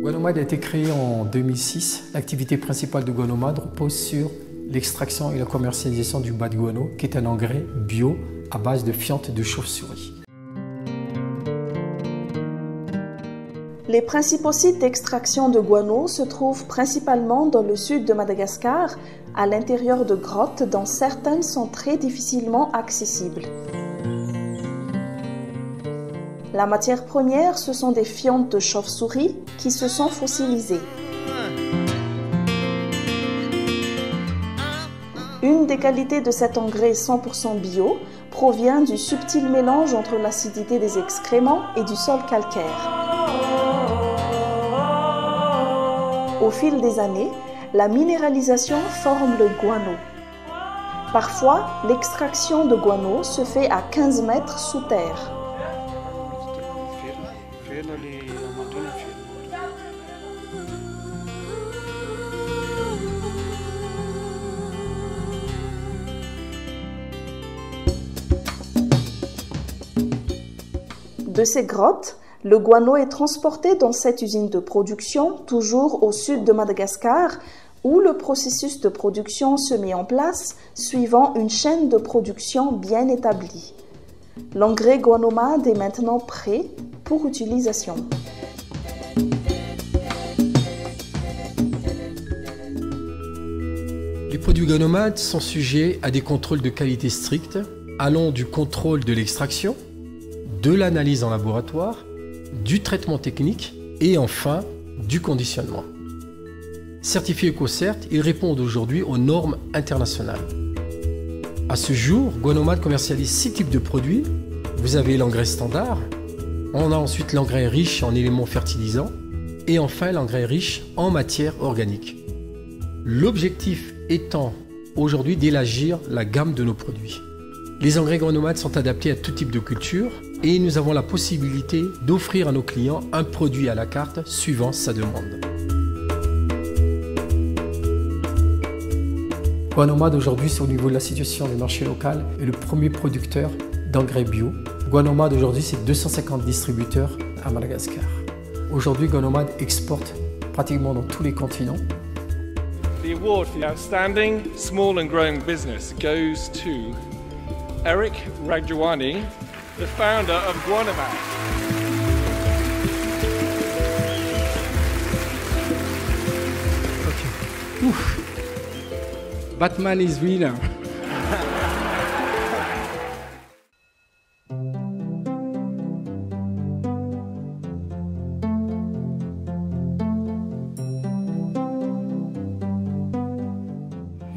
Guanomad a été créé en 2006. L'activité principale de Guanomad repose sur l'extraction et la commercialisation du bas de guano, qui est un engrais bio à base de fientes de chauve-souris. Les principaux sites d'extraction de guano se trouvent principalement dans le sud de Madagascar, à l'intérieur de grottes dont certaines sont très difficilement accessibles. La matière première, ce sont des fientes de chauve-souris qui se sont fossilisées. Une des qualités de cet engrais 100% bio provient du subtil mélange entre l'acidité des excréments et du sol calcaire. Au fil des années, la minéralisation forme le guano. Parfois, l'extraction de guano se fait à 15 mètres sous terre. De ces grottes, le guano est transporté dans cette usine de production, toujours au sud de Madagascar, où le processus de production se met en place suivant une chaîne de production bien établie. L'engrais Guanomad est maintenant prêt pour utilisation. Les produits Guanomad sont sujets à des contrôles de qualité stricts, allant du contrôle de l'extraction, de l'analyse en laboratoire, du traitement technique et enfin du conditionnement. Certifiés EcoCert, ils répondent aujourd'hui aux normes internationales. À ce jour, Guanomad commercialise 6 types de produits. Vous avez l'engrais standard, on a ensuite l'engrais riche en éléments fertilisants et enfin l'engrais riche en matière organique. L'objectif étant aujourd'hui d'élargir la gamme de nos produits. Les engrais Guanomad sont adaptés à tout type de culture et nous avons la possibilité d'offrir à nos clients un produit à la carte suivant sa demande. Guanomad aujourd'hui, c'est au niveau de la situation du marché local, est le premier producteur d'engrais bio. Guanomad aujourd'hui, c'est 250 distributeurs à Madagascar. Aujourd'hui, Guanomad exporte pratiquement dans tous les continents. The award for the outstanding small and growing business goes to Eric Ragjawani, the founder of Guanomad. Okay. Oof. Batman is winner.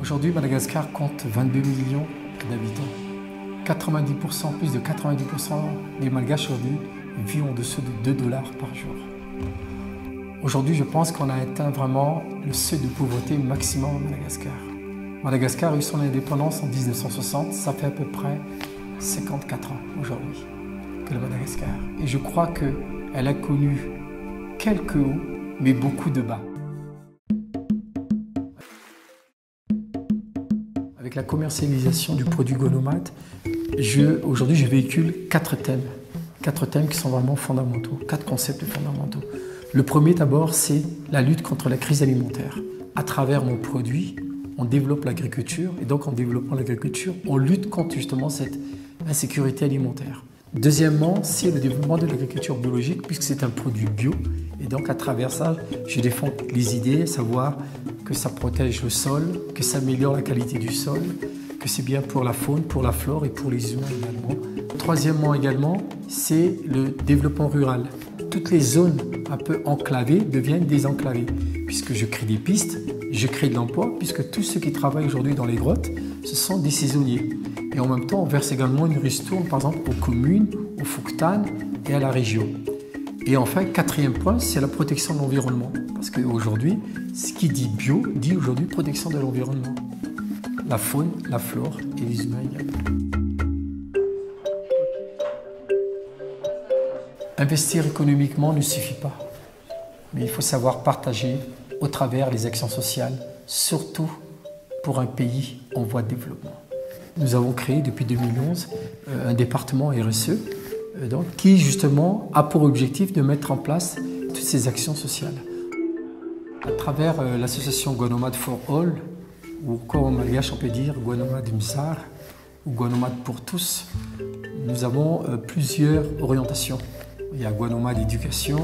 Aujourd'hui, Madagascar compte 22 millions d'habitants. 90%, plus de 90% des Malgaches aujourd'hui vivent en dessous de 2 $ par jour. Aujourd'hui, je pense qu'on a atteint vraiment le seuil de pauvreté maximum à Madagascar. Madagascar a eu son indépendance en 1960, ça fait à peu près 54 ans aujourd'hui que le Madagascar. Et je crois qu'elle a connu quelques hauts, mais beaucoup de bas. Avec la commercialisation du produit Guanomad, aujourd'hui je véhicule 4 thèmes. 4 thèmes qui sont vraiment fondamentaux, 4 concepts fondamentaux. Le premier d'abord, c'est la lutte contre la crise alimentaire. À travers mon produit, on développe l'agriculture et donc en développant l'agriculture, on lutte contre justement cette insécurité alimentaire. Deuxièmement, c'est le développement de l'agriculture biologique puisque c'est un produit bio et donc à travers ça, je défends les idées, savoir que ça protège le sol, que ça améliore la qualité du sol, que c'est bien pour la faune, pour la flore et pour les humains également. Troisièmement également, c'est le développement rural. Toutes les zones un peu enclavées deviennent désenclavées puisque je crée des pistes, je crée de l'emploi puisque tous ceux qui travaillent aujourd'hui dans les grottes, ce sont des saisonniers. Et en même temps, on verse également une ristourne par exemple aux communes, aux Fouktanes et à la région. Et enfin, quatrième point, c'est la protection de l'environnement. Parce qu'aujourd'hui, ce qui dit bio, dit aujourd'hui protection de l'environnement. La faune, la flore et les humains également. Investir économiquement ne suffit pas. Mais il faut savoir partager au travers des actions sociales, surtout pour un pays en voie de développement. Nous avons créé depuis 2011 un département RSE qui justement a pour objectif de mettre en place toutes ces actions sociales. À travers l'association Guanomade for All, ou encore en malgache on peut dire Guanomade Mzar, ou Guanomade pour tous, nous avons plusieurs orientations. Il y a Guanomade éducation,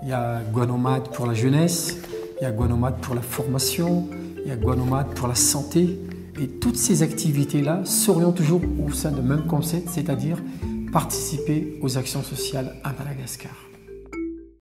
il y a Guanomade pour la jeunesse, il y a Guanomade pour la formation, il y a Guanomade pour la santé. Et toutes ces activités-là s'orientent toujours au sein du même concept, c'est-à-dire participer aux actions sociales à Madagascar.